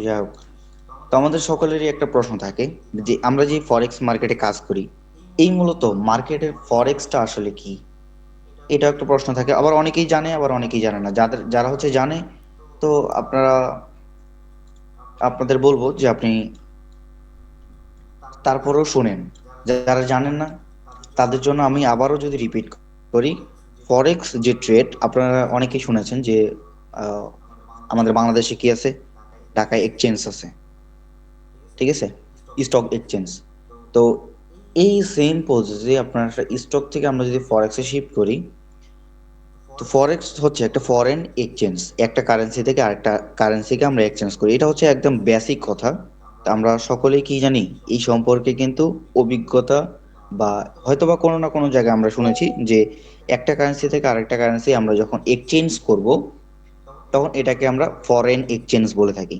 যাই হোক, তো আমাদের সকলেরই একটা প্রশ্ন থাকে যে আমরা যে ফরেক্স মার্কেটে কাজ করি, এই মূলত মার্কেটের ফরেক্সটা আসলে কি? এটা একটা প্রশ্ন থাকে। আবার অনেকেই জানে, আবার অনেকেই জানে না। যারা হচ্ছে জানে, তো আপনারা আপনাদের বলবো যে আপনি তারপরেও শোনেন। যারা জানেন না তাদের জন্য আমি আবারও যদি রিপিট করি, ফরেক্স যে ট্রেড আপনারা অনেকেই শুনেছেন যে আহ, আমাদের বাংলাদেশে কি আছে, ঢাকায় এক্সচেঞ্জ আছে, ঠিক আছে, স্টক এক্সচেঞ্জ। তো এই সেম প্রসেসে আপনার একটা স্টক থেকে আমরা যদি ফরেক্সে শিফট করি, তো ফরেক্স হচ্ছে একটা ফরেন এক্সচেঞ্জ। একটা কারেন্সি থেকে আরেকটা কারেন্সিকে আমরা এক্সচেঞ্জ করি, এটা হচ্ছে একদম বেসিক কথা। তা আমরা সকলেই কি জানি এই সম্পর্কে কিন্তু অভিজ্ঞতা, বা হয়তোবা কোনো না কোনো জায়গায় আমরা শুনেছি যে একটা কারেন্সি থেকে আরেকটা কারেন্সি আমরা যখন এক্সচেঞ্জ করব, তখন এটাকে আমরা ফরেন এক্সচেঞ্জ বলে থাকি।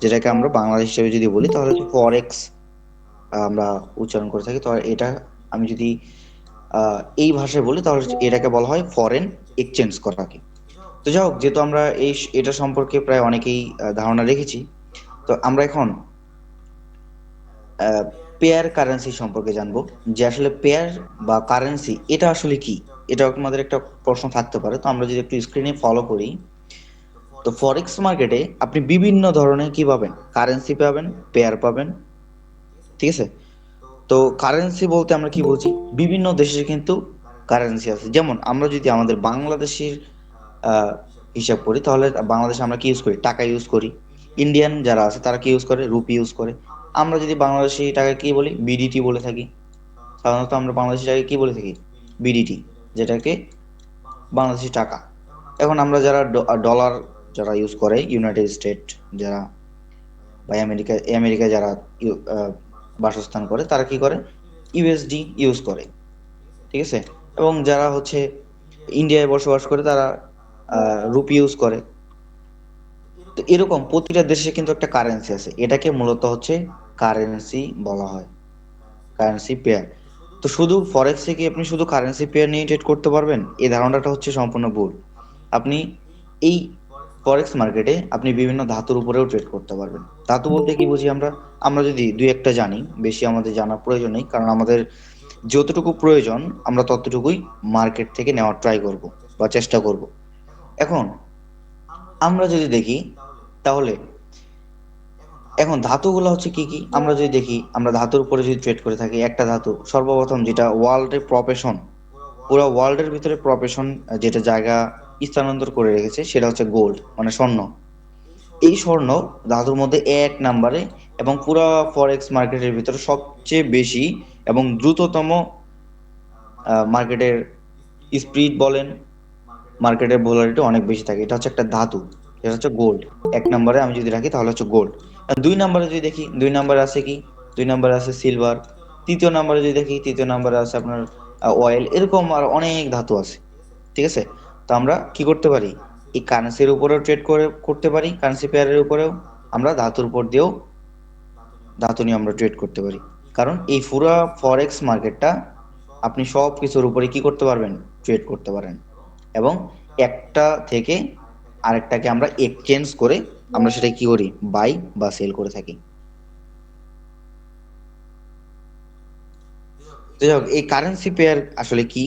যেটাকে আমরা বাংলাদেশ হিসেবে যদি বলি তাহলে হচ্ছে ফরেক্স আমরা উচ্চারণ করে থাকি। তো এটা আমি যদি এই ভাষায় বলি তাহলে এটাকে বলা হয় ফরেন এক্সচেঞ্জ করাকে। তো যাই হোক, যেহেতু আমরা এটা সম্পর্কে প্রায় অনেকেই ধারণা রেখেছি, তো আমরা এখন পেয়ার কারেন্সি সম্পর্কে জানবো, যে আসলে পেয়ার বা কারেন্সি এটা আসলে কি। এটা আমাদের একটা প্রশ্ন থাকতে পারে। তো আমরা যদি একটু স্ক্রিনে ফলো করি, তো ফরেক্স মার্কেটে আপনি বিভিন্ন ধরনের কি পাবেন, কারেন্সি পাবেন, পেয়ার পাবেন, ঠিক আছে। তো কারেন্সি বলতে আমরা কি বলছি, বিভিন্ন দেশের কিন্তু কারেন্সি আছে। যেমন আমরা যদি আমাদের বাংলাদেশের আহ, হিসাব করি, তাহলে বাংলাদেশে আমরা কি ইউজ করি, টাকা ইউজ করি। ইন্ডিয়ান যারা আছে তারা কি ইউজ করে, রুপি ইউজ করে। আমরা যদি বাংলাদেশি টাকা কি বলি, বিডিটি বলে থাকি। সাধারণত আমরা বাংলাদেশি টাকা কি বলে থাকি, বিডিটি, যেটাকে বাংলাদেশি টাকা। এখন আমরা যারা ডলার যারা ইউজ করে, ইউনাইটেড স্টেট যারা বা আমেরিকা যারা বাসস্থান করে, তারা কি করে, ইউএসডি ইউজ করে, ঠিক আছে। এবং যারা হচ্ছে ইন্ডিয়ায় বসবাস করে তারা রুপি ইউজ করে। তো এরকম প্রতিটা দেশে কিন্তু একটা কারেন্সি আছে, এটাকে মূলত হচ্ছে কারেন্সি বলা হয়, কারেন্সি পেয়ার। তো শুধু ফরেক্সে কি আপনি শুধু কারেন্সি পেয়ার নিয়ে ট্রেড করতে পারবেন, এই ধারণাটা হচ্ছে সম্পূর্ণ ভুল। আপনি এই ফরেক্স মার্কেটে আপনি বিভিন্ন ধাতুর উপরেও ট্রেড করতে পারবেন। ধাতু বলতে কি বুঝি আমরা, আমরা যদি দুই একটা জানি, বেশি আমাদের জানার প্রয়োজন নেই, কারণ আমাদের যতটুকু প্রয়োজন আমরা ততটুকুই মার্কেট থেকে নেওয়ার ট্রাই করব বা চেষ্টা করব। এখন আমরা যদি দেখি, তাহলে এখন ধাতুগুলো হচ্ছে কি কি, আমরা যদি দেখি, আমরা ধাতুর উপরে যদি ট্রেড করে থাকি, একটা ধাতু সর্বপ্রথম যেটা ওয়ার্ল্ডের প্রফেশন, পুরো ওয়ার্ল্ডের ভিতরে প্রফেশন যেটা জায়গা স্থানান্তর করে রেখেছে, সেটা হচ্ছে গোল্ড, মানে স্বর্ণ। এই স্বর্ণ ধাতুর মধ্যে এক নাম্বারে, এবং পুরো ফরেক্স মার্কেটের ভিতরে সবচেয়ে বেশি এবং দ্রুততম মার্কেটের স্পিড বলেন, মার্কেটের ভোলারিটি অনেক বেশি থাকে, এটা হচ্ছে একটা ধাতু, এটা হচ্ছে গোল্ড। এক নম্বরে আমি যদি রাখি তাহলে হচ্ছে গোল্ড। দুই নম্বরে যদি দেখি, দুই নম্বরে আছে কি, দুই নম্বরে আছে সিলভার। তৃতীয় নম্বরে যদি দেখি, তৃতীয় নম্বরে আছে আপনার অয়েল। এরকম আর অনেক ধাতু আছে, ঠিক আছে। তো আমরা কি করতে পারি, এই কারেন্সির উপরেও ট্রেড করতে পারি, কারেন্সি পেয়ারের উপরেও আমরা ধাতুর উপর দিয়েও ধাতু নিয়ে আমরা ট্রেড করতে পারি। কারণ এই পুরো ফরেক্স মার্কেটটা আপনি সব কিছুর উপরে কি করতে পারবেন, ট্রেড করতে পারেন। এবং একটা থেকে আরেকটাকে আমরা এক্সচেঞ্জ করে আমরা সেটা কি করি, বাই বা সেল করে থাকি। তো যাই হোক, এই কারেন্সি পেয়ার আসলে কি,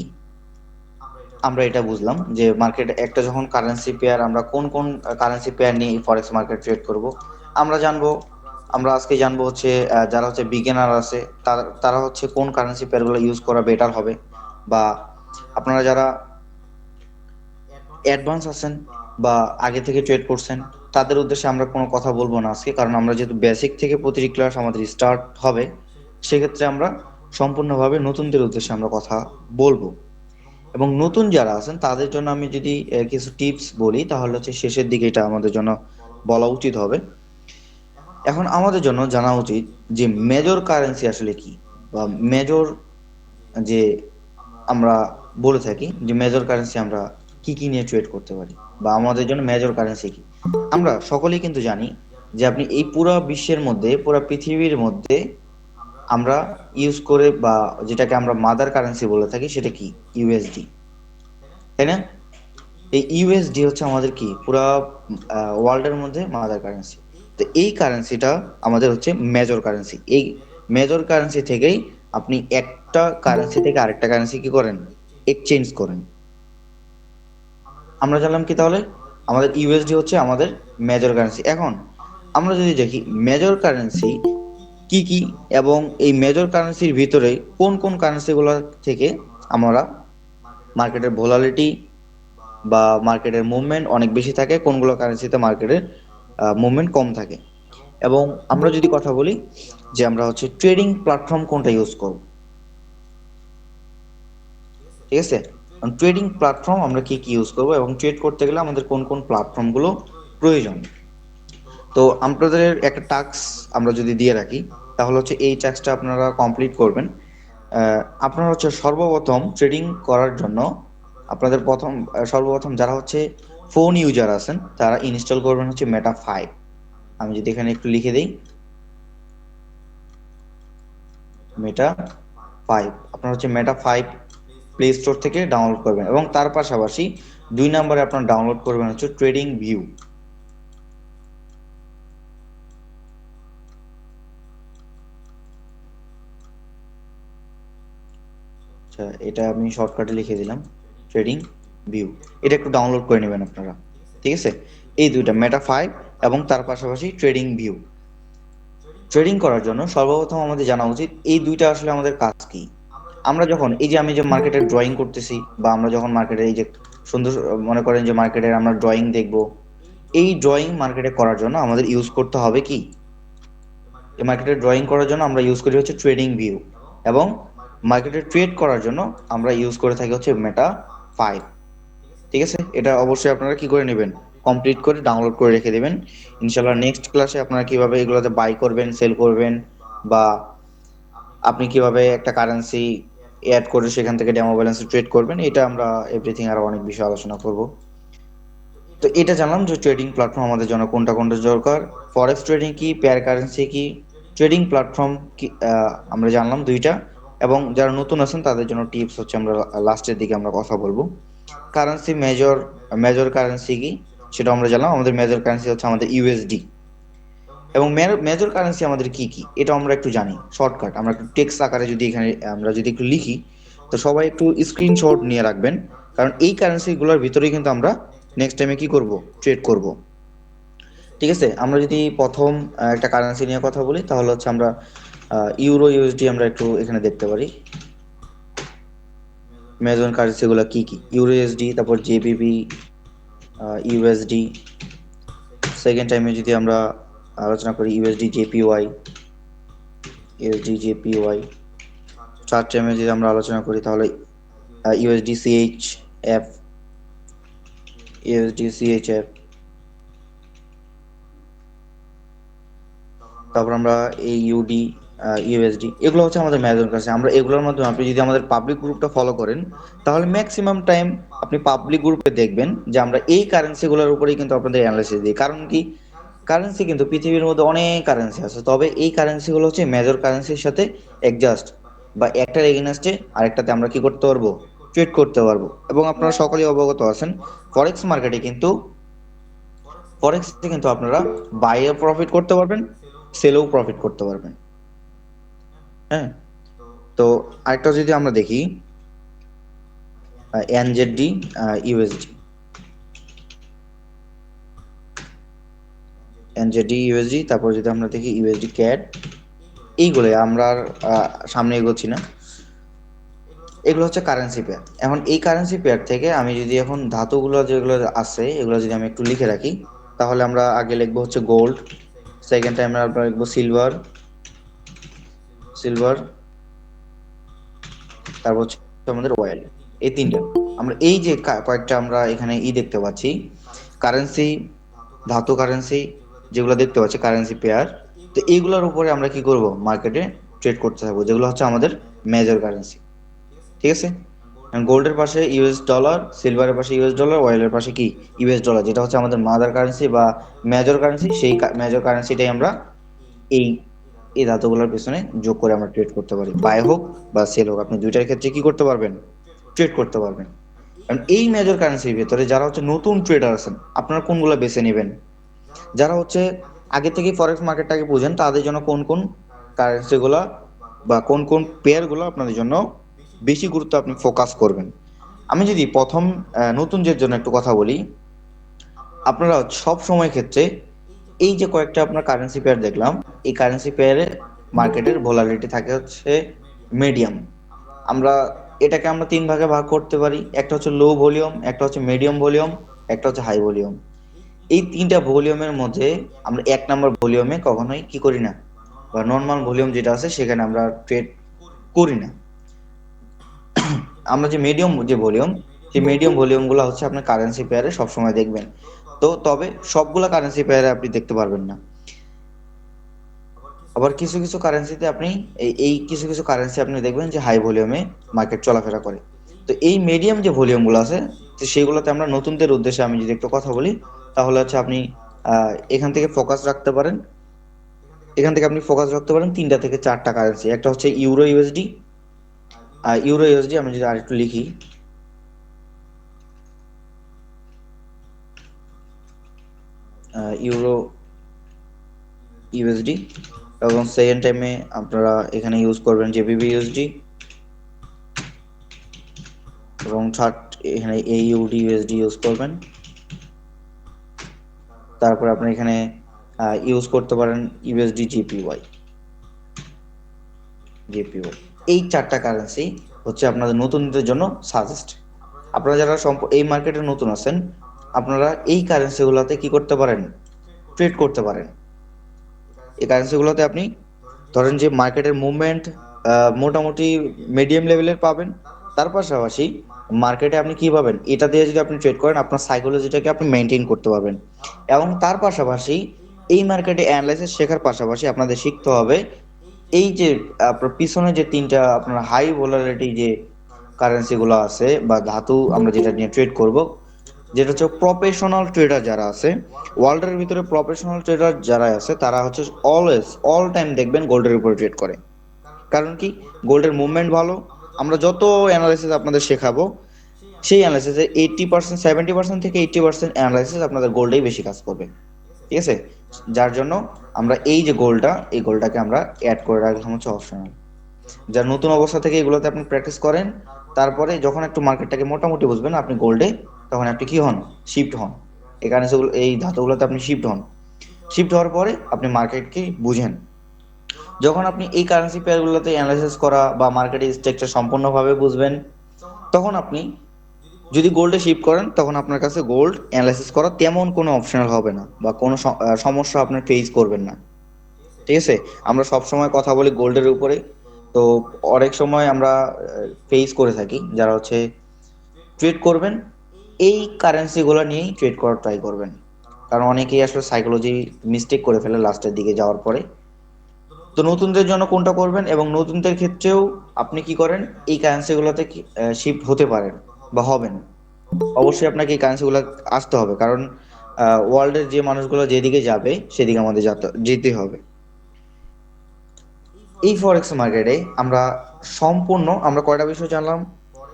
আমরা এটা বুঝলাম যে মার্কেট একটা যখন কারেন্সি পেয়ার, আমরা কোন কোন কারেন্সি পেয়ার নিয়ে ফরেক্স মার্কেট ট্রেড করব আমরা জানবো। আমরা আজকে জানবো হচ্ছে যারা হচ্ছে বিগিনার আছে, তারা তারা হচ্ছে কোন কারেন্সি পেয়ারগুলো ইউজ করা বেটার হবে, বা আপনারা যারা অ্যাডভান্স আছেন বা আগে থেকে ট্রেড করছেন, তাদের উদ্দেশ্যে আমরা কোনো কথা বলবো না আজকে, কারণ আমরা যেহেতু বেসিক থেকে প্রতিটি ক্লাস আমাদের স্টার্ট হবে, সেক্ষেত্রে আমরা সম্পূর্ণভাবে নতুনদের উদ্দেশ্যে আমরা কথা বলবো। এবং নতুন যারা আছেন তাদের জন্য আমি যদি কিছু টিপস বলি, তাহলে হচ্ছে শেষের দিকে এটা আমাদের জন্য বলা উচিত হবে। এখন আমাদের জন্য জানা উচিত যে মেজর কারেন্সি আসলে কি, বা মেজর যে আমরা বলে থাকি যে মেজর কারেন্সি আমরা কি কি নিয়ে ট্রেড করতে পারি, বা আমাদের জন্য মেজর কারেন্সি কি। আমরা সকলেই কিন্তু জানি যে আপনি এই পুরো বিশ্বের মধ্যে, পুরো পৃথিবীর মধ্যে আমরা ইউজ করে, বা যেটাকে আমরা মাদার কারেন্সি বলে থাকি, সেটা কি, ইউএসডি, তাই না। এই ইউএসডি হচ্ছে আমাদের কি পুরা ওয়ার্ল্ডের মধ্যে মাদার কারেন্সি। তো এই কারেন্সিটা আমাদের হচ্ছে মেজর কারেন্সি। এই মেজর কারেন্সি থেকেই আপনি একটা কারেন্সি থেকে আরেকটা কারেন্সি কি করেন, এক্সচেঞ্জ করেন। আমরা জানলাম কি তাহলে, আমাদের ইউএসডি হচ্ছে আমাদের মেজর কারেন্সি। এখন আমরা যদি দেখি মেজর কারেন্সি কি কি, এবং এই মেজর কারেন্সির ভিতরে কোন কোন কারেন্সিগুলো থেকে আমরা মার্কেটের ভোলালিটি বা মার্কেটের মুভমেন্ট অনেক বেশি থাকে, কোনগুলো কারেন্সিতে মার্কেটের মুভমেন্ট কম থাকে। এবং আমরা যদি কথা বলি যে আমরা হচ্ছে ট্রেডিং প্ল্যাটফর্ম কোনটা ইউজ করব, ঠিক আছে, ট্রেডিং প্ল্যাটফর্ম আমরা কি কি ইউজ করব এবং ট্রেড করতে গেলে আমাদের কোন কোন প্ল্যাটফর্মগুলো প্রয়োজন। তো আপনাদের একটা টাস্ক আমরা যদি দিয়ে রাখি, তাহলে হচ্ছে এই টাস্কটা আপনারা কমপ্লিট করবেন। আপনারা হচ্ছে সর্বপ্রথম ট্রেডিং করার জন্য আপনাদের সর্বপ্রথম যারা হচ্ছে ফোন ইউজার আছেন তারা ইনস্টল করবেন হচ্ছে মেটা 5। আমি যদি এখানে একটু লিখে দিই মেটা 5, আপনার হচ্ছে মেটা 5 প্লে স্টোর থেকে ডাউনলোড করবেন, এবং তার পাশাপাশি 2 নম্বরে আপনার ডাউনলোড করবেন হচ্ছে ট্রেডিং ভিউ। আচ্ছা, এটা আমি শর্টকাটে লিখে দিলাম ট্রেডিং ভিউ। এটা একটু ডাউনলোড করে নেবেন আপনারা, ঠিক আছে। এই দুইটা মেটা 5 এবং তার পাশাপাশি ট্রেডিং ভিউ। ট্রেডিং করার জন্য সর্বপ্রথম আমাদের জানা উচিত এই দুইটা আসলে আমাদের কাজ কি। আমরা যখন এই যে আমি যে মার্কেটের ড্রয়িং করতেছি, বা আমরা যখন মার্কেটে এই যে সুন্দর, মনে করেন যে মার্কেটের আমরা ড্রয়িং দেখব, এই ড্রয়িং মার্কেটে করার জন্য আমাদের ইউজ করতে হবে কি, এই মার্কেটের ড্রয়িং করার জন্য আমরা ইউজ করি হচ্ছে ট্রেডিং ভিউ, এবং মার্কেটে ট্রেড করার জন্য আমরা ইউজ করে থাকি হচ্ছে মেটা 5। ঠিক আছে, এটা অবশ্যই আপনারা কি করে নেবেন, কমপ্লিট করে ডাউনলোড করে রেখে দেবেন। ইনশাল্লাহ নেক্সট ক্লাসে আপনারা কিভাবে এগুলোতে বাই করবেন, সেল করবেন, বা আপনি কিভাবে একটা কারেন্সি অ্যাড করে সেখান থেকে ডেমো ব্যালেন্সে ট্রেড করবেন, এটা আমরা এভরিথিং আরো অনেক বিষয় আলোচনা করব। তো এটা জানলাম যে ট্রেডিং প্ল্যাটফর্ম আমাদের জন্য কোনটা কোনটা দরকার, ফরেক্স ট্রেডিং কি, পেয়ার কারেন্সি কি, ট্রেডিং প্ল্যাটফর্ম কি, আমরা জানলাম দুইটা। এবং যারা নতুন আছেন তাদের জন্য টিপস হচ্ছে আমরা লাস্টের দিকে আমরা কথা বলবো। কারেন্সি মেজর, মেজর কারেন্সি কি সেটা আমরা জানলাম, আমাদের মেজর কারেন্সি হচ্ছে আমাদের ইউএসডি। এবং মেজর কারেন্সি আমাদের কি কি এটা আমরা একটু জানি, শর্টকাট আমরা একটু টেক্সট আকারে যদি এখানে আমরা যদি একটু লিখি, তো সবাই একটু স্ক্রিনশট নিয়ে রাখবেন, কারণ এই কারেন্সিগুলোর ভিতরেই কিন্তু আমরা নেক্সট টাইমে কি করব, ট্রেড করব। ঠিক আছে, আমরা যদি প্রথম একটা কারেন্সি নিয়ে কথা বলি, তাহলে হচ্ছে আমরা ইউরো ইউএসডি আমরা একটু এখানে দেখতে পারি মেজর কারেন্সিগুলো কি কি। ইউরো ইউএসডি, তারপর জেবিবি ইউএসডি। সেকেন্ড টাইমে যদি আমরা আলোচনা করি USD JPY, USD JPY. Third টাইমে যদি আমরা আলোচনা করি তাহলে ইউএসডি সিএইচএফ, ইউএসডি সিএইচএফ। তারপর আমরা এই ইউডি ইউএসডি, এগুলো হচ্ছে আমাদের মেজর কারেন্সি। আমরা এগুলোর মাধ্যমে, আপনি যদি আমাদের পাবলিক গ্রুপটা ফলো করেন, তাহলে ম্যাক্সিমাম টাইম আপনি পাবলিক গ্রুপে দেখবেন যে আমরা এই কারেন্সিগুলোর উপরেই কিন্তু আপনাদের অ্যানালাইসিস দিই। কারণ কি, কারেন্সি কিন্তু পৃথিবীর মধ্যে অনেক কারেন্সি আছে, তবে এই কারেন্সিগুলো হচ্ছে মেজর কারেন্সির সাথে অ্যাডজাস্ট, বা একটার এগেইনস্টে আরেকটাতে আমরা কি করতে পারবো, ট্রেড করতে পারবো। এবং আপনারা সকলেই অবগত আছেন ফরেক্স মার্কেটে কিন্তু, ফরেক্সে কিন্তু আপনারা বাইও প্রফিট করতে পারবেন, সেলেও প্রফিট করতে পারবেন। হ্যাঁ, তো আরেকটা যদি আমরা দেখি এনজেডি ইউএসডি, এনজেডি ইউএসডি, তারপর যদি আমরা দেখি ইউএসডি ক্যাড, এইগুলো আমরা আর সামনে এগোচ্ছি না। এগুলো হচ্ছে কারেন্সি পেয়ার। এখন এই কারেন্সি পেয়ার থেকে আমি যদি এখন ধাতুগুলো যেগুলো আছে এগুলো যদি আমি একটু লিখে রাখি, তাহলে আমরা আগে লিখবো হচ্ছে গোল্ড, সেকেন্ড টাইম আমরা লিখবো সিলভার, সিলভার, তারপর হচ্ছে আমাদের অয়েল। এই তিনটা আমরা এই যে কয়েকটা আমরা এখানে দেখতে পাচ্ছি কারেন্সি, ধাতু কারেন্সি যেগুলো দেখতে পাচ্ছি কারেন্সি পেয়ার। তো এইগুলোর উপরে আমরা কি করব, মার্কেটে ট্রেড করতে থাকবো, যেগুলো হচ্ছে আমাদের মেজর কারেন্সি। ঠিক আছে, গোল্ডের পাশে ইউএস ডলার, সিলভারের পাশে ইউএস ডলার, অয়েলের পাশে কি, ইউএস ডলার, যেটা হচ্ছে আমাদের মাদার কারেন্সি বা মেজর কারেন্সি। সেই মেজর কারেন্সিটাই আমরা এই এই ধাতুগুলোর পেছনে যোগ করে আমরা ট্রেড করতে পারি, বাই হোক বা সেল হোক, আপনি দুইটার ক্ষেত্রে কি করতে পারবেন, ট্রেড করতে পারবেন। কারণ এই মেজর কারেন্সির ভিতরে যারা হচ্ছে নতুন ট্রেডার আছেন, আপনারা কোনগুলো বেছে নেবেন, যারা হচ্ছে আগে থেকেই ফরেক্স মার্কেটটাকে বুঝেন তাদের জন্য কোন কোন কারেন্সিগুলো বা কোন কোন পেয়ারগুলো আপনাদের জন্য বেশি গুরুত্ব আপনি ফোকাস করবেন। আমি যদি প্রথম নতুনদের জন্য একটু কথা বলি, আপনারা সব সময় ক্ষেত্রে এই যে কয়েকটা আপনার কারেন্সি পেয়ার দেখলাম, এই কারেন্সি পেয়ারে মার্কেটের ভোলাটিলিটি থাকে হচ্ছে মিডিয়াম। আমরা এটাকে আমরা তিন ভাগে ভাগ করতে পারি, একটা হচ্ছে লো ভলিউম, একটা হচ্ছে মিডিয়াম ভলিউম, একটা হচ্ছে হাই ভলিউম। এই তিনটা ভলিউমের মধ্যে আমরা এক নাম্বার ভলিউমে কখনোই কি করি না, বা নর্মাল ভলিউম যেটা আছে সেখানে আমরা ট্রেড করি না। আমরা যে মিডিয়াম যে ভলিউম, সেই মিডিয়াম ভলিউমগুলো হচ্ছে আপনার কারেন্সি পেয়ারে সবসময় দেখবেন। তো তবে সবগুলা কারেন্সি পেয়ারে আপনি দেখতে পারবেন না। আবার কিছু কিছু কারেন্সিতে আপনি এই কিছু কিছু কারেন্সি আপনি দেখবেন যে হাই ভলিউমে মার্কেট চলাফেরা করে। তো এই মিডিয়াম যে ভলিউমগুলো আছে, তো সেগুলোতে আমরা নতুনদের উদ্দেশ্যে আমি যদি একটু কথা বলি, তাহলে হচ্ছে আপনি এখান থেকে ফোকাস রাখতে পারেন। এখান থেকে আপনি ফোকাস রাখতে পারেন তিনটা থেকে চারটা কারেন্সি। একটা হচ্ছে ইউরো ইউএসডি। ইউরো ইউএসডি আমি যদি আরেকটু লিখি, ইউরো ইউএসডি, এবং সেকেন্ড টাইমে আপনারা এখানে ইউজ করবেন জেবিবি ইউএসডি, এবং থার্ড এখানে এইউডি ইউএসডি ইউজ করবেন। তারপর আপনি এখানে ইউজ করতে পারেন ইউএসডি জিপিওয়াই। এই চারটা কারেন্সি হচ্ছে আপনাদের নতুনদের জন্য সাজেস্ট। আপনারা যারা এই মার্কেটে নতুন আছেন, আপনারা এই কারেন্সিগুলোতে কি করতে পারেন, ট্রেড করতে পারেন। এই কারেন্সিগুলোতে আপনি ধরেন যে মার্কেটের মুভমেন্ট মোটামুটি মিডিয়াম লেভেলের পাবেন। তার পাশাপাশি মার্কেটে আপনি কি পাবেন, এটা দিয়ে যদি আপনি ট্রেড করেন আপনার সাইকোলজিটাকে আপনি মেনটেন করতে পারবেন। এবং তার পাশাপাশি এই মার্কেটে অ্যানালাইসিস শেখার পাশাপাশি আপনাদের শিখতে হবে এই যে আপনার পিছনে যে তিনটা আপনার হাই ভোলাটিলিটি যে কারেন্সিগুলো আছে বা ধাতু আমরা যেটা নিয়ে ট্রেড করব, যেটা হচ্ছে প্রফেশনাল ট্রেডার যারা আছে ওয়ার্ল্ডের ভিতরে, প্রফেশনাল ট্রেডার যারা আছে তারা হচ্ছে অলওয়েজ অল টাইম দেখবেন গোল্ডের উপরে ট্রেড করে। কারণ কি, গোল্ডের মুভমেন্ট ভালো। আমরা যত অ্যানালাইসিস আপনাদের শেখাবো, সেই অ্যানালাইসিসে 80%, 70% থেকে 80% অ্যানালাইসিস আপনাদের গোল্ডেই বেশি কাজ করবে। ঠিক আছে? যার জন্য আমরা এই যে গোলটা, এই গোলটাকে আমরা অ্যাড করে রাখলাম হচ্ছে অপশনাল। যার নতুন অবস্থা থেকে এগুলোতে আপনি প্র্যাকটিস করেন, তারপরে যখন একটু মার্কেটটাকে মোটামুটি বুঝবেন আপনি গোল্ডে, তখন আপনি কি হন, শিফট হন। এখানে সেগুলো এই ধাতুগুলোতে আপনি শিফট হন। শিফট হওয়ার পরে আপনি মার্কেটকে বুঝেন। যখন আপনি এই কারেন্সি পেয়ারগুলোতে অ্যানালাইসিস করা বা মার্কেটের স্ট্রাকচার সম্পূর্ণভাবে বুঝবেন, তখন আপনি যদি গোল্ডে শিফট করেন, তখন আপনার কাছে গোল্ড অ্যানালাইসিস করা তেমন কোনো অপশনাল হবে না, বা কোনো সমস্যা আপনার ফেস করবেন না। ঠিক আছে? আমরা সব সময় কথা বলি গোল্ডের উপরে। তো অনেক সময় আমরা ফেস করে থাকি যারা হচ্ছে ট্রেড করবেন, এই কারেন্সিগুলো নিয়েই ট্রেড করার ট্রাই করবেন। কারণ অনেকেই আসলে সাইকোলজি মিস্টেক করে ফেলে লাস্টের দিকে যাওয়ার পরে। তো নতুনদের জন্য কোনটা করবেন, এবং নতুনদের ক্ষেত্রেও আপনি কি করেন, এই কারেন্সিগুলোতে শিফট হতে পারেন বা হবেন। অবশ্যই আপনাকে এই কারেন্সিগুলো আসতে হবে, কারণ ওয়ার্ল্ডের যে মানুষগুলো যেদিকে যাবে সেদিকে আমাদের যেতে হবে। এই ফরেক্স মার্কেটে আমরা সম্পূর্ণ আমরা কয়টা বিষয় জানলাম,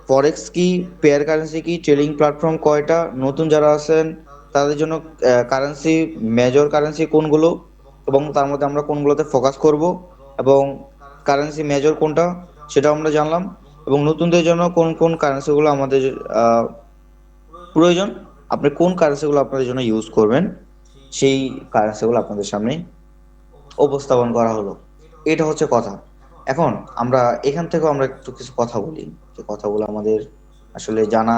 ফরেক্স কি, পেয়ার কারেন্সি কি, ট্রেডিং প্ল্যাটফর্ম কয়টা, নতুন যারা আছেন তাদের জন্য কারেন্সি, মেজর কারেন্সি কোনগুলো, এবং তার মধ্যে আমরা কোনগুলোতে ফোকাস করব, এবং কারেন্সি মেজর কোনটা সেটাও আমরা জানলাম, এবং নতুনদের জন্য কোন কোন কারেন্সিগুলো আমাদের প্রয়োজন, আপনি কোন কারেন্সিগুলো আপনাদের জন্য ইউজ করবেন, সেই কারেন্সিগুলো আপনাদের সামনে উপস্থাপন করা হলো। এটা হচ্ছে কথা। এখন আমরা এখান থেকেও আমরা একটু কিছু কথা বলি, যে কথাগুলো আমাদের আসলে জানা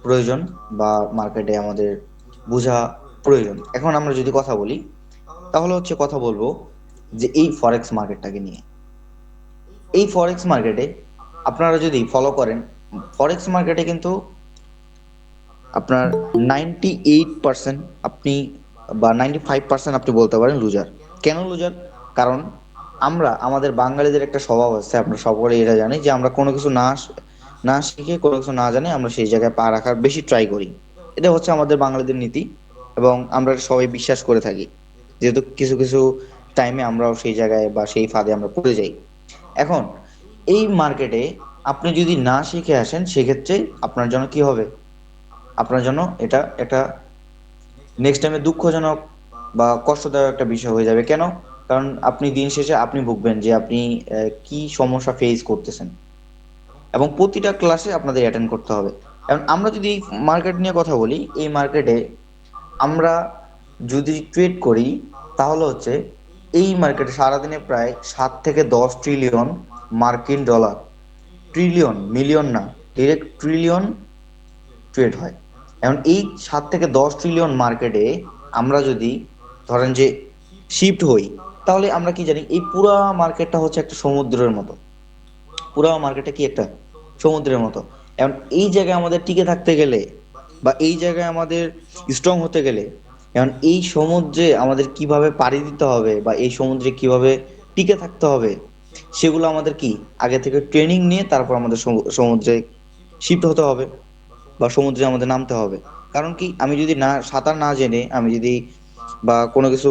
প্রয়োজন বা মার্কেটে আমাদের বোঝা প্রয়োজন। এখন আমরা যদি কথা বলি, তাহলে হচ্ছে কথা বলবো যে এই ফরেক্স মার্কেটটাকে নিয়ে। এই ফরেক্স মার্কেটে আপনারা যদি ফলো করেন, ফরেক্স মার্কেটে কিন্তু আপনার 98% আপনি বা 95% আপনি বলতে পারেন লুজার। কেন লুজার? কারণ আমরা আমাদের বাঙালিদের একটা স্বভাব আছে, আমরা সকলে এটা জানি, যে আমরা কোনো কিছু না শিখে, কোনো কিছু না জানে আমরা সেই জায়গায় পা রাখার বেশি ট্রাই করি। এটা হচ্ছে আমাদের বাঙালিদের নীতি, এবং আমরা সবাই বিশ্বাস করে থাকি, যেহেতু কিছু কিছু টাইমে আমরাও সেই জায়গায় বা সেই ফাঁদে আমরা পড়ে যাই। এখন এই মার্কেটে আপনি যদি না শিখে আসেন, সেক্ষেত্রে আপনার জন্য কি হবে, আপনার জন্য এটা একটা নেক্সট টাইমে দুঃখজনক বা কষ্টদায়ক একটা বিষয় হয়ে যাবে। কেন? কারণ আপনি দিন শেষে আপনি ভুগবেন যে আপনি কি সমস্যা ফেস করতেছেন, এবং প্রতিটা ক্লাসে আপনাদের অ্যাটেন্ড করতে হবে। এবং আমরা যদি মার্কেট নিয়ে কথা বলি, এই মার্কেটে আমরা যদি ট্রেড করি, তাহলে হচ্ছে এই মার্কেটে সারাদিনে প্রায় 7 থেকে 10 ট্রিলিয়ন মার্কিন ডলার, ট্রিলিয়ন, মিলিয়ন না, ডিরেক্ট ট্রিলিয়ন ট্রেড হয়। এখন এই 7 থেকে 10 ট্রিলিয়ন মার্কেটে আমরা যদি ধরেন যে শিফট হই, তাহলে আমরা কি জানি এই পুরা মার্কেটটা হচ্ছে একটা সমুদ্রের মতো। পুরো মার্কেটটা কি একটা সমুদ্রের মতো। এখন এই জায়গায় আমাদের টিকে থাকতে গেলে বা এই জায়গায় আমাদের স্ট্রং হতে গেলে, এখন এই সমুদ্রে আমাদের কিভাবে পাড়ি দিতে হবে বা এই সমুদ্রে কিভাবে টিকে থাকতে হবে, সেগুলো আমাদের কি আগে থেকে ট্রেনিং নিয়ে তারপর আমাদের সমুদ্রে শিফট হতে হবে বা সমুদ্রে আমাদের নামতে হবে। কারণ কি, আমি যদি না সাঁতার না জেনে আমি যদি বা কোনো কিছু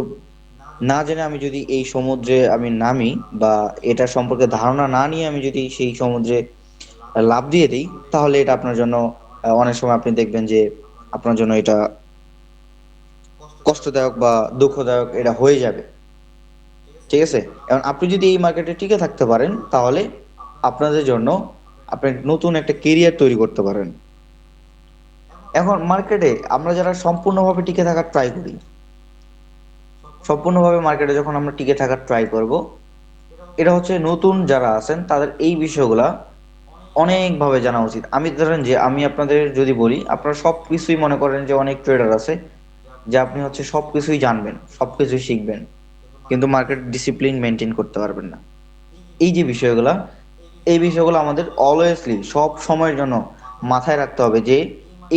না জেনে আমি যদি এই সমুদ্রে আমি নামি, বা এটা সম্পর্কে ধারণা না নিয়ে আমি যদি সেই সমুদ্রে লাফ দিয়ে দিই, তাহলে এটা আপনার জন্য অনেক সময় আপনি দেখবেন যে আপনার জন্য এটা কষ্টদায়ক বা দুঃখদায়ক এটা হয়ে যাবে। ঠিক আছে? এখন আপনি যদি এই মার্কেটে টিকে থাকতে পারেন, তাহলে আপনাদের জন্য আপনি নতুন একটা কেরিয়ার তৈরি করতে পারেন। এখন মার্কেটে আমরা যারা সম্পূর্ণভাবে টিকে থাকার ট্রাই করি, সম্পূর্ণভাবে মার্কেটে যখন আমরা টিকে থাকার ট্রাই করব, এটা হচ্ছে নতুন যারা আছেন তাদের এই বিষয়গুলা অনেকভাবে জানা উচিত। আমি ধরেন যে আমি আপনাদের যদি বলি, আপনারা সব কিছুই মনে করেন যে অনেক ট্রেডার আছে যে আপনি হচ্ছে সব কিছুই জানবেন, সব কিছুই শিখবেন, কিন্তু মার্কেট ডিসিপ্লিন মেনটেন করতে পারবেন না। এই যে বিষয়গুলা, এই বিষয়গুলো আমাদের অলওয়েজলি সব সময়ের জন্য মাথায় রাখতে হবে যে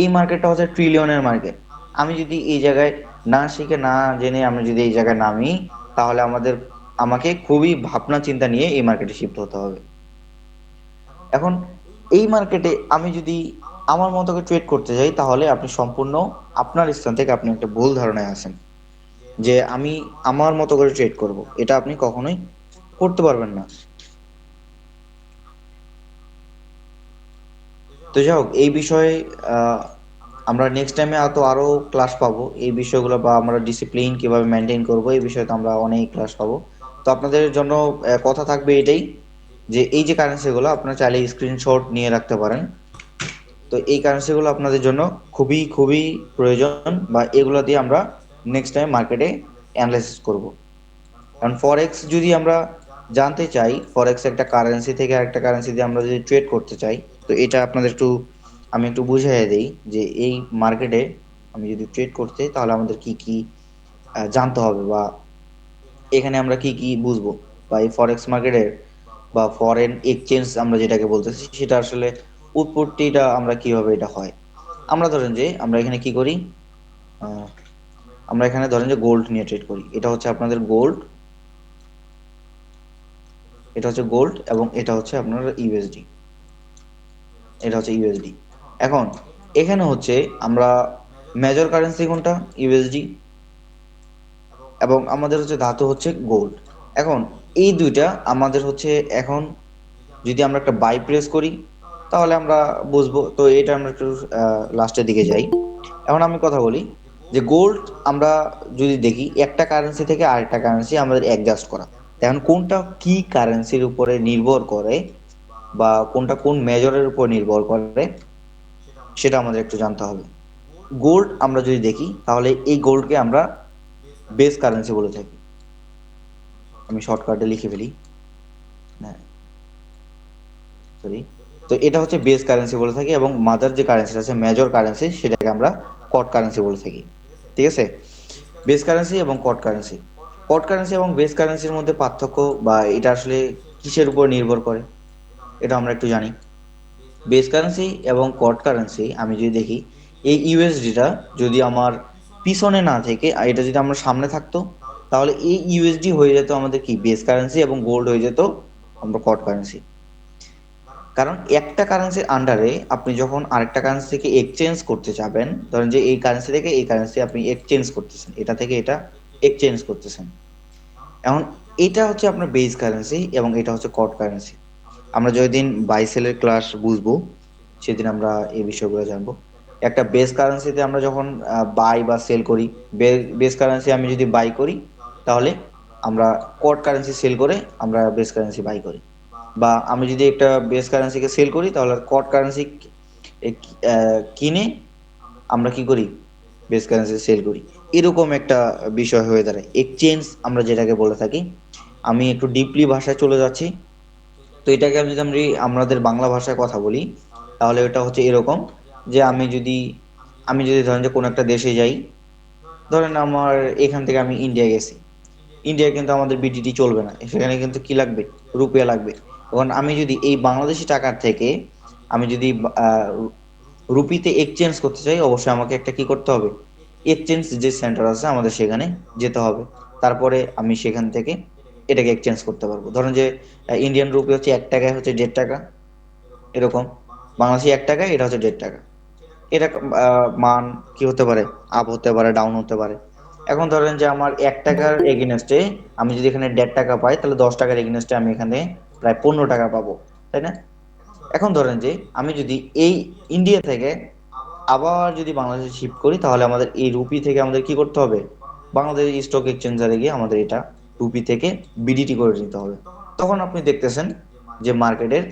এই মার্কেটটা হচ্ছে ট্রিলিয়নের মার্কেট। আমি যদি এই জায়গায় না শিখে না জেনে আমি যদি এই জায়গায় নামি, তাহলে আমাকে খুবই ভাবনা চিন্তা নিয়ে এই মার্কেটে শিফট হতে হবে। এখন এই মার্কেটে আমি যদি আমার মতো করে ট্রেড করতে যাই, তাহলে আপনি সম্পূর্ণ আপনার স্থান থেকে আপনি একটা ভুল ধারণায় আছেন যে আমি আমার মতো করে ট্রেড করব, এটা আপনি কখনোই করতে পারবেন না। তো যাই হোক, এই বিষয়ে আহ, আমরা নেক্সট টাইমে আরো ক্লাস পাবো এই বিষয়গুলো, বা আমরা ডিসিপ্লিন কিভাবে মেনটেন করব এই বিষয়ে তো আমরা অনেক ক্লাস পাবো। তো আপনাদের জন্য কথা থাকবে এটাই, যে এই যে কারেন্সিগুলো আপনারা চাইলে স্ক্রিনশট নিয়ে রাখতে পারেন। তো এই কারেন্সিগুলো আপনাদের জন্য খুবই খুবই প্রয়োজন, বা এগুলো দিয়ে আমরা নেক্সট টাইম মার্কেটে অ্যানালাইসিস করব। কারণ ফরেক্স যদি আমরা জানতে চাই, ফরেক্স একটা কারেন্সি থেকে আরেকটা কারেন্সি দিয়ে আমরা যদি ট্রেড করতে চাই, তো এটা আপনাদের আমি একটু বুঝিয়ে দিই যে এই মার্কেটে আমি যদি ট্রেড করতে চাই, তাহলে আমাদের কি কি জানতে হবে, বা এখানে আমরা কি কি বুঝবো, বা এই ফরেক্স মার্কেটের বা ফরেন এক্সচেঞ্জ আমরা যেটাকে বলতেছি, সেটা আসলে উৎপত্তিটা আমরা কিভাবে এটা হয়। আমরা ধরেন যে আমরা এখানে কি করি, আহ, আমরা এখানে ধরেন যে গোল্ড নিয়ে ট্রেড করি। এটা হচ্ছে আপনাদের গোল্ড, এটা হচ্ছে গোল্ড, এবং এটা হচ্ছে আপনার ইউএসডি, এটা হচ্ছে ইউএসডি। এখন এখানে হচ্ছে আমরা মেজর কারেন্সি কোনটা, ইউএসডি, এবং আমাদের হচ্ছে ধাতু হচ্ছে গোল্ড। এখন এই দুইটা আমাদের হচ্ছে এখন যদি আমরা একটা বাই প্রেস করি, তাহলে আমরা বুঝবো। তো এটা আমরা একটু লাস্টের দিকে যাই। এখন আমি কথা বলি যে গোল্ড আমরা যদি দেখি একটা কারেন্সি থেকে আরেকটা কারেন্সি আমাদের অ্যাডজাস্ট করা, এখন কোনটা কি কারেন্সির উপরে নির্ভর করে বা কোনটা কোন মেজরের উপর নির্ভর করে, সেটা আমাদের একটু জানতে হবে। গোল্ড আমরা যদি দেখি, তাহলে এই গোল্ডকে আমরা বেস কারেন্সি বলে থাকি। আমি শর্টকাটে লিখে ফেলি, হ্যাঁ, সরি। তো এটা হচ্ছে বেস কারেন্সি বলে থাকি, এবং মাদার যে কারেন্সি আছে মেজর কারেন্সি, সেটাকে আমরা কট কারেন্সি বলে থাকি। ঠিক আছে? বেস কারেন্সি এবং কট কারেন্সি, কট কারেন্সি এবং বেস কারেন্সির মধ্যে পার্থক্য, বা এটা আসলে কিসের উপর নির্ভর করে, এটা আমরা একটু জানি। বেস কারেন্সি এবং কট কারেন্সি আমি যদি দেখি, এই ইউএসডিটা যদি আমার পিছনে না থেকে আর এটা যদি আমার সামনে থাকতো, তাহলে এই ইউএসডি হয়ে যেত আমাদের কি বেস কারেন্সি, এবং গোল্ড হয়ে যেত আমরা কট কারেন্সি। কারণ একটা কারেন্সির আন্ডারে আপনি যখন আরেকটা কারেন্সি থেকে এক্সচেঞ্জ করতে যাবেন, ধরেন যে এই কারেন্সি থেকে এই কারেন্সি আপনি এক্সচেঞ্জ করতেছেন, এটা থেকে এটা এক্সচেঞ্জ করতেছেন। এখন এটা হচ্ছে আপনার বেস কারেন্সি, এবং এটা হচ্ছে কট কারেন্সি। আমরা যেদিন বাই সেলের ক্লাস বুঝবো, সেদিন আমরা এই বিষয়গুলো জানবো। একটা বেস কারেন্সিতে আমরা যখন বাই বা সেল করি, বেস কারেন্সি আমি যদি বাই করি তাহলে আমরা কট কারেন্সি সেল করে আমরা বেস কারেন্সি বাই করি, বা আমি যদি একটা বেস কারেন্সিকে সেল করি তাহলে কট কারেন্সি কিনে আমরা কি করি, বেস কারেন্সি সেল করি। এরকম একটা বিষয় হয়ে দাঁড়ায় এক্সচেঞ্জ আমরা যেটাকে বলে থাকি। আমি একটু ডিপলি ভাষায় চলে যাচ্ছি। তো এটাকে আমি যদি আমাদের বাংলা ভাষায় কথা বলি তাহলে এটা হচ্ছে এরকম যে আমি যদি ধরেন যে কোনো একটা দেশে যাই, ধরেন আমার এখান থেকে আমি ইন্ডিয়া গেছি, ইন্ডিয়ায় কিন্তু আমাদের বিটিটি চলবে না, সেখানে কিন্তু কি লাগবে, রুপিয়া লাগবে। এখন আমি যদি এই বাংলাদেশি টাকার থেকে আমি যদি আহ, রুপিতে এক্সচেঞ্জ করতে চাই, অবশ্যই আমাকে একটা কি করতে হবে, এক্সচেঞ্জ যে সেন্টার আছে আমাদের সেখানে যেতে হবে। তারপরে আমি সেখান থেকে এটাকে এক্সচেঞ্জ করতে পারবো। ধরেন যে ইন্ডিয়ান রুপি হচ্ছে 1 টাকায় হচ্ছে 1.5 টাকা, এরকম। বাংলাদেশি 1 টাকায় এটা হচ্ছে 1.5 টাকা। এটা মান কি হতে পারে, আপ হতে পারে, ডাউন হতে পারে। এখন ধরেন যে আমার 1 টাকার এগেনস্টে আমি যদি এখানে 1.5 টাকা পাই, তাহলে 10 টাকার এগেনস্টে আমি এখানে প্রায় 15 টাকা পাবো, তাই না? এখন ধরেন যে আমি যদি এই ইন্ডিয়া থেকে আবার যদি বাংলাদেশে শিফট করি, তাহলে আমাদের এই রুপি থেকে আমাদের কি করতে হবে, বাংলাদেশ স্টক এক্সচেঞ্জারে গিয়ে আমাদের এটা রুপি থেকে বিডিটি করে নিতে হবে। তখন আপনি দেখতেছেন যে মার্কেটের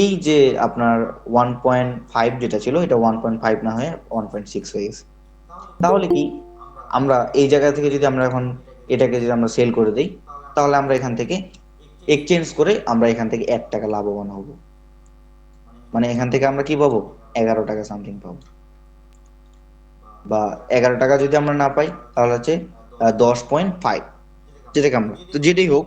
এই যে আপনার 1.5 যেটা ছিল, এটা 1.5 না হয়ে 1.6 হয়ে গেছে। তাহলে কি আমরা এই জায়গা থেকে যদি আমরা এখন এটাকে যদি আমরা সেল করে দিই, তাহলে আমরা এখান থেকে এক্সচেঞ্জ করে আমরা এখান থেকে 1 টাকা লাভবান হব। মানে এখান থেকে আমরা কি পাবো, 11 টাকা সামথিং পাবো। বা 11 টাকা যদি আমরা না পাই তাহলে হচ্ছে 10.5, যেটাকে আমরা, তো যেটাই হোক,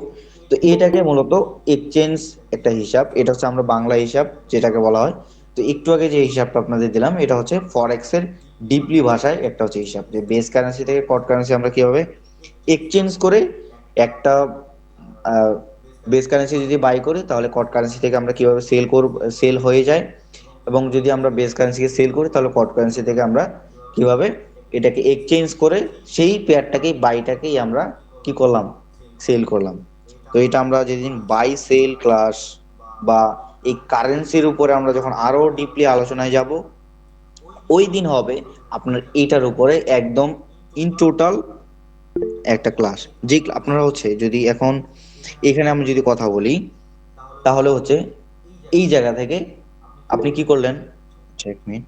তো এটাকে মূলত এক্সচেঞ্জ একটা হিসাব, এটা হচ্ছে আমরা বাংলা হিসাব যেটাকে বলা হয়। তো একটু আগে যে হিসাবটা আপনাদের দিলাম এটা হচ্ছে ফরেক্স এর ডিপলি ভাষায় একটা হচ্ছে হিসাব, যে বেস কারেন্সি থেকে কট কারেন্সি আমরা কিভাবে এক্সচেঞ্জ করে একটা বেস কারেন্সি যদি বাই করি তাহলে কট কারেন্সি থেকে আমরা কিভাবে সেল করব, সেল হয়ে যায়। এবং যদি আমরা বেস কারেন্সিকে সেল করি তাহলে কট কারেন্সি থেকে আমরা কিভাবে এটাকে এক্সচেঞ্জ করে সেই পেয়ারটাকেই বাইটাকেই আমরা কি করলাম, সেল করলাম। তো এটা আমরা যেদিন বাই সেল ক্লাস বা এই কারেন্সির উপরে আমরা যখন আরো ডিপলি আলোচনায় যাব, ওই দিন হবে আপনার এটার উপরে একদম ইন টোটাল একটা ক্লাস। যে আপনারা হচ্ছে যদি এখন এখানে আমি যদি কথা বলি তাহলে হচ্ছে এই জায়গা থেকে আপনি কি করলেন, এক মিনিট,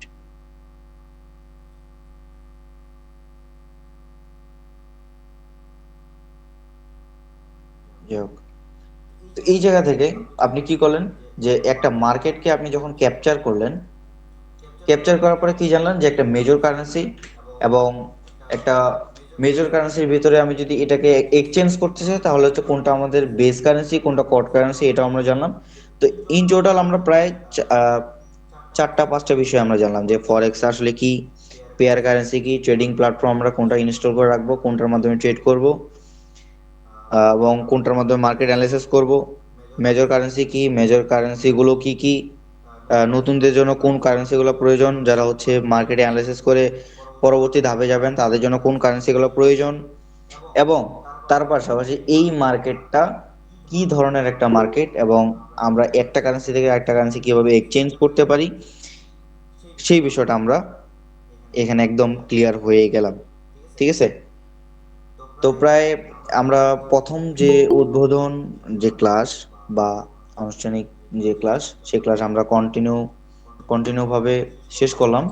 যাই হোক। তো এই জায়গা থেকে আপনি কি করলেন, যে একটা মার্কেটকে আপনি যখন ক্যাপচার করলেন, ক্যাপচার করার পরে কি জানলেন যে একটা মেজর কারেন্সি এবং একটা মেজর কারেন্সির ভিতরে আমি যদি এটাকে এক্সচেঞ্জ করতে চাই তাহলে হচ্ছে কোনটা আমাদের বেস কারেন্সি কোনটা কট কারেন্সি এটাও আমরা জানলাম। তো ইন টোটাল আমরা প্রায় 4টা 5টা বিষয় আমরা জানলাম, যে ফরেক্স আসলে কি, পেয়ার কারেন্সি কি, ট্রেডিং প্ল্যাটফর্ম আমরা কোনটা ইনস্টল করে রাখবো, কোনটার মাধ্যমে ট্রেড করব, এবং কোনটার মাধ্যমে মার্কেট অ্যানালাইসিস করব, মেজর কারেন্সি কি, মেজর কারেন্সি গুলো কি কি, নতুনদের জন্য কোন কারেন্সি গুলো প্রয়োজন, যারা হচ্ছে মার্কেটে অ্যানালাইসিস করে পরবর্তী ধাপে যাবেন তাদের জন্য কোন কারেন্সি গুলো প্রয়োজন, এবং তার পাশাপাশি এই মার্কেটটা কি ধরনের একটা মার্কেট, এবং আমরা একটা কারেন্সি থেকে আরেকটা কারেন্সি কিভাবে এক্সচেঞ্জ করতে পারি, সেই বিষয়টা আমরা এখানে একদম ক্লিয়ার হয়ে গেলাম। ঠিক আছে? তো প্রায় আমরা প্রথম যে উদ্বোধন যে ক্লাস বা আনুষ্ঠানিক যে ক্লাস, সেই ক্লাস আমরা কন্টিনিউ ভাবে শেষ করলাম।